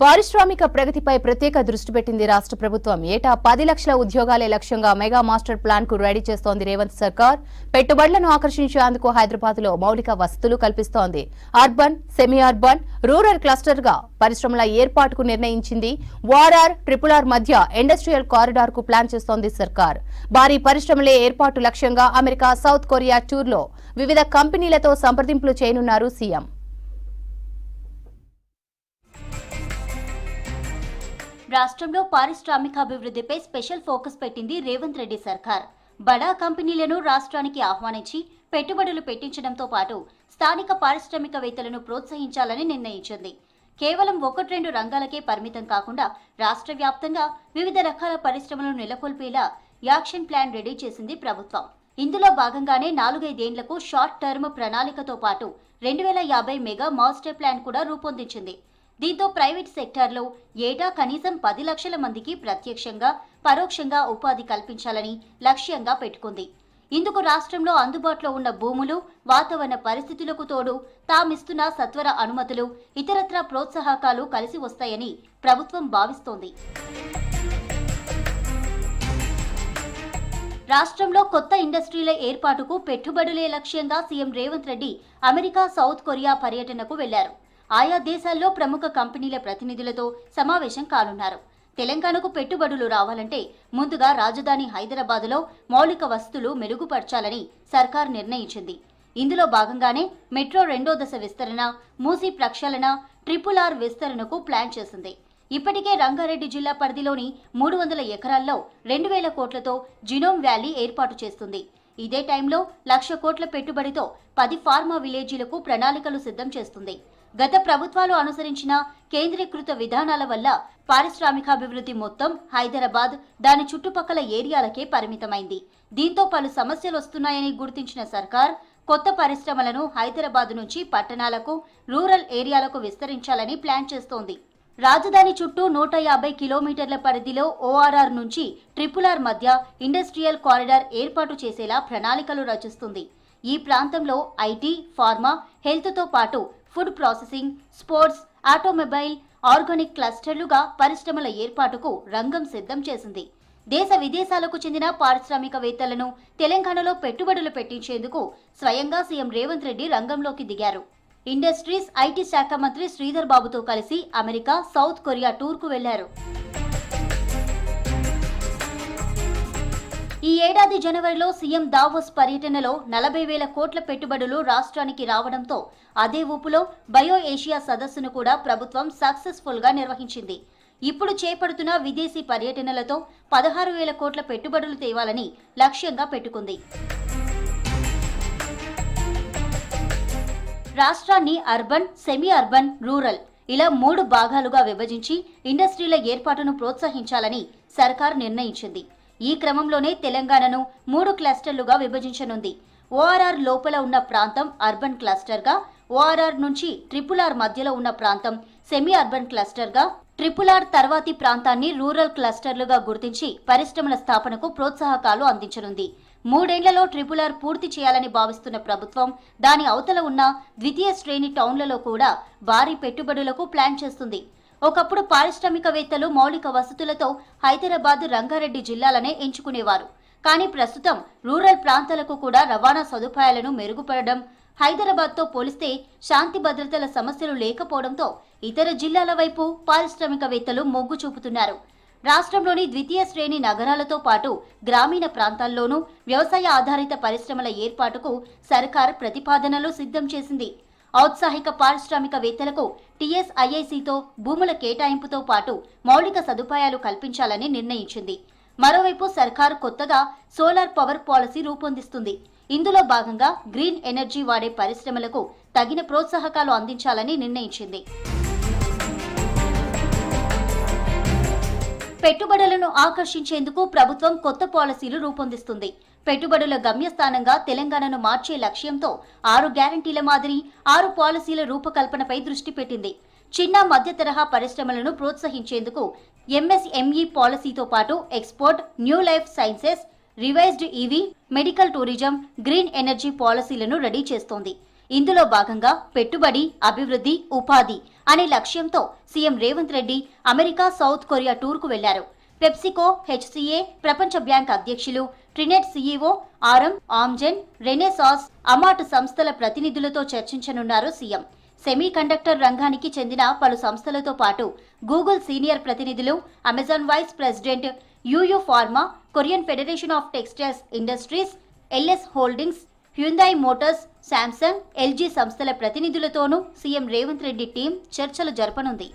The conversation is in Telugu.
పారిశ్రామిక ప్రగతిపై ప్రత్యేక దృష్టి పెట్టింది రాష్ట్ర ప్రభుత్వం. ఏటా 10 లక్షల ఉద్యోగాలే లక్ష్యంగా మెగా మాస్టర్ ప్లాన్ కు రెడీ చేస్తోంది రేవంత్ సర్కార్. పెట్టుబడులను ఆకర్షించేందుకు హైదరాబాద్ లో మౌలిక వసతులు కల్పిస్తోంది. Urban, semi urban, rural cluster గా పరిశ్రమల ఏర్పాటుకు నిర్ణయించింది. వారార్, ట్రిపుల్-ఆర్ మధ్య ఇండస్ట్రియల్ కారిడార్ కు ప్లాన్ చేస్తోంది సర్కార్. భారీ పరిశ్రమలే ఏర్పాటు లక్ష్యంగా అమెరికా, సౌత్ కొరియా టూర్ లో వివిధ కంపెనీలతో సంప్రదింపులు చేయనున్నారు సీఎం. రాష్ట్రంలో పారిశ్రామికాభివృద్ధిపై స్పెషల్ ఫోకస్ పెట్టింది రేవంత్ రెడ్డి సర్కార్. బడా కంపెనీలను రాష్ట్రానికి ఆహ్వానించి పెట్టుబడులు పెట్టించడంతో పాటు స్థానిక పారిశ్రామికవేత్తలను ప్రోత్సహించాలని నిర్ణయించింది. కేవలం 1-2 రంగాలకే పరిమితం కాకుండా రాష్ట్ర వ్యాప్తంగా వివిధ రకాల పరిశ్రమలను నెలకొల్పేలా యాక్షన్ ప్లాన్ రెడీ చేసింది ప్రభుత్వం. ఇందులో భాగంగానే 4-5 ఏళ్లకు షార్ట్ టర్మ్ ప్రణాళికతో పాటు 2050 మెగా మాస్టర్ ప్లాన్ కూడా రూపొందించింది. దీంతో ప్రైవేట్ సెక్టార్లో ఏటా కనీసం 10 లక్షల మందికి ప్రత్యక్షంగా, పరోక్షంగా ఉపాధి కల్పించాలని లక్ష్యంగా పెట్టుకుంది. ఇందుకు రాష్ట్రంలో అందుబాటులో ఉన్న భూములు, వాతావరణ పరిస్థితులకు తోడు తామిస్తున్న సత్వర అనుమతులు, ఇతరత్రా ప్రోత్సాహకాలు కలిసి వస్తాయని ప్రభుత్వం భావిస్తోంది. రాష్ట్రంలో కొత్త ఇండస్ట్రీల ఏర్పాటుకు పెట్టుబడులే లక్ష్యంగా CM Revanth Reddy America, south Korea పర్యటనకు వెళ్లారు. ఆయా దేశాల్లో ప్రముఖ కంపెనీల ప్రతినిధులతో సమావేశం కానున్నారు. తెలంగాణకు పెట్టుబడులు రావాలంటే ముందుగా రాజధాని హైదరాబాద్లో మౌలిక వసతులు మెరుగుపరచాలని సర్కార్ నిర్ణయించింది. ఇందులో భాగంగానే మెట్రో 2వ దశ విస్తరణ, మూసీ ప్రక్షాళన, ట్రిపుల్-ఆర్ విస్తరణకు ప్లాన్ చేసింది. ఇప్పటికే రంగారెడ్డి జిల్లా పరిధిలోని 300 ఎకరాల్లో 2000 కోట్లతో జినోమ్ వ్యాలీ ఏర్పాటు చేస్తుంది. ఇదే టైంలో 1,00,000 కోట్ల పెట్టుబడితో 10 ఫార్మా విలేజీలకు ప్రణాళికలు సిద్ధం చేస్తుంది. గత ప్రభుత్వాలు అనుసరించిన కేంద్రీకృత విధానాల వల్ల పారిశ్రామికాభివృద్ధి మొత్తం హైదరాబాద్, దాని చుట్టుపక్కల ఏరియాలకే పరిమితమైంది. దీంతో పలు సమస్యలు వస్తున్నాయని గుర్తించిన సర్కార్ కొత్త పరిశ్రమలను హైదరాబాద్ నుంచి పట్టణాలకు, రూరల్ ఏరియాలకు విస్తరించాలని ప్లాన్ చేస్తోంది. రాజధాని చుట్టూ 150 కిలోమీటర్ల పరిధిలో ఓఆర్ఆర్ నుంచి ట్రిపుల్-ఆర్ మధ్య ఇండస్ట్రియల్ కారిడార్ ఏర్పాటు చేసేలా ప్రణాళికలు రచిస్తుంది. ఈ ప్రాంతంలో ఐటీ, ఫార్మా, హెల్త్తో పాటు food processing, sports, automobile, organic క్లస్టర్లుగా పరిశ్రమల ఏర్పాటుకు రంగం సిద్ధం చేసింది. దేశ విదేశాలకు చెందిన పారిశ్రామికవేత్తలను తెలంగాణలో పెట్టుబడులు పెట్టించేందుకు స్వయంగా సీఎం రేవంత్ రెడ్డి రంగంలోకి దిగారు. ఇండస్ట్రీస్, ఐటీ శాఖ మంత్రి శ్రీధర్ బాబుతో కలిసి అమెరికా, సౌత్ కొరియా టూర్కు వెళ్లారు. ఈ ఏడాది జనవరిలో సీఎం దావోస్ పర్యటనలో 40,000 కోట్ల పెట్టుబడులు రాష్ట్రానికి రావడంతో అదే ఊపులో బయో ఏషియా సదస్సును కూడా ప్రభుత్వం సక్సెస్ఫుల్ గా నిర్వహించింది. ఇప్పుడు చేపడుతున్న విదేశీ పర్యటనలతో 16,000 కోట్ల పెట్టుబడులు తేవాలని లక్ష్యంగా పెట్టుకుంది. రాష్ట్రాన్ని అర్బన్, సెమీ అర్బన్, రూరల్ ఇలా 3 భాగాలుగా విభజించి ఇండస్ట్రీల ఏర్పాటును ప్రోత్సహించాలని సర్కార్ నిర్ణయించింది. ఈ క్రమంలోనే తెలంగాణను 3 క్లస్టర్లుగా విభజించనుంది. ఓఆర్ఆర్ లోపల ఉన్న ప్రాంతం అర్బన్ క్లస్టర్గా, ఓఆర్ఆర్ నుంచి ట్రిపుల్-ఆర్ మధ్యలో ఉన్న ప్రాంతం సెమీ అర్బన్ క్లస్టర్గా, ట్రిపుల్-ఆర్ తర్వాతి ప్రాంతాన్ని రూరల్ క్లస్టర్లుగా గుర్తించి పరిశ్రమల స్థాపనకు ప్రోత్సాహకాలు అందించనుంది. 3 ఏళ్లలో ట్రిపుల్-ఆర్ పూర్తి చేయాలని భావిస్తున్న ప్రభుత్వం దాని అవతల ఉన్న ద్వితీయ శ్రేణి టౌన్లలో కూడా భారీ పెట్టుబడులకు ప్లాన్ చేస్తుంది. ఒకప్పుడు పారిశ్రామికవేత్తలు మౌలిక వసతులతో హైదరాబాద్, రంగారెడ్డి జిల్లాలనే ఎంచుకునేవారు. కానీ ప్రస్తుతం రూరల్ ప్రాంతాలకు కూడా రవాణా సదుపాయాలను మెరుగుపడడం, హైదరాబాద్తో పోలిస్తే శాంతి భద్రతల సమస్యలు లేకపోవడంతో ఇతర జిల్లాల వైపు పారిశ్రామికవేత్తలు మొగ్గు చూపుతున్నారు. రాష్ట్రంలోని ద్వితీయ శ్రేణి నగరాలతో పాటు గ్రామీణ ప్రాంతాల్లోనూ వ్యవసాయ ఆధారిత పరిశ్రమల ఏర్పాటుకు సర్కార్ ప్రతిపాదనలు సిద్ధం చేసింది. ఔత్సాహిక పారిశ్రామికవేత్తలకు టీఎస్ఐఐసితో భూముల కేటాయింపుతో పాటు మౌలిక సదుపాయాలు కల్పించాలని నిర్ణయించింది. మరోవైపు సర్కార్ కొత్తగా సోలార్ పవర్ పాలసీ రూపొందిస్తుంది. ఇందులో భాగంగా గ్రీన్ ఎనర్జీ వాడే పరిశ్రమలకు తగిన ప్రోత్సాహకాలు అందించాలని నిర్ణయించింది. పెట్టుబడులను ఆకర్షించేందుకు ప్రభుత్వం కొత్త పాలసీలు రూపొందిస్తుంది. పెట్టుబడుల గమ్యస్థానంగా తెలంగాణను మార్చే లక్ష్యంతో 6 గ్యారంటీల మాదిరి 6 పాలసీల రూపకల్పనపై దృష్టి పెట్టింది. చిన్న, మధ్య తరహా పరిశ్రమలను ప్రోత్సహించేందుకు ఎంఎస్ఎంఈ పాలసీతో పాటు export, new life sciences, revised EV, medical tourism, green energy పాలసీలను రెడీ చేస్తోంది. ఇందులో భాగంగా పెట్టుబడి, అభివృద్ధి, ఉపాధి అనే లక్ష్యంతో CM Revanth Reddy America, south Korea టూర్కు వెళ్లారు. పెప్సికో, హెచ్సిఏ, ప్రపంచ బ్యాంక్ అధ్యక్షులు, ట్రినెట్ సీఈఓ ఆమ్జెన్, రెనెసాస్, అమాట్ సంస్థల ప్రతినిధులతో చర్చించనున్నారు సీఎం. సెమీ కండక్టర్ రంగానికి చెందిన పలు సంస్థలతో పాటు గూగుల్ సీనియర్ ప్రతినిధులు, Amazon vice president, Yuyu pharma, Korean Federation of Textiles Industries, LS Holdings, Hyundai Motors, Samsung, LG సంస్థల ప్రతినిధులతోనూ సీఎం రేవంత్ రెడ్డి టీం చర్చలు జరపనుంది.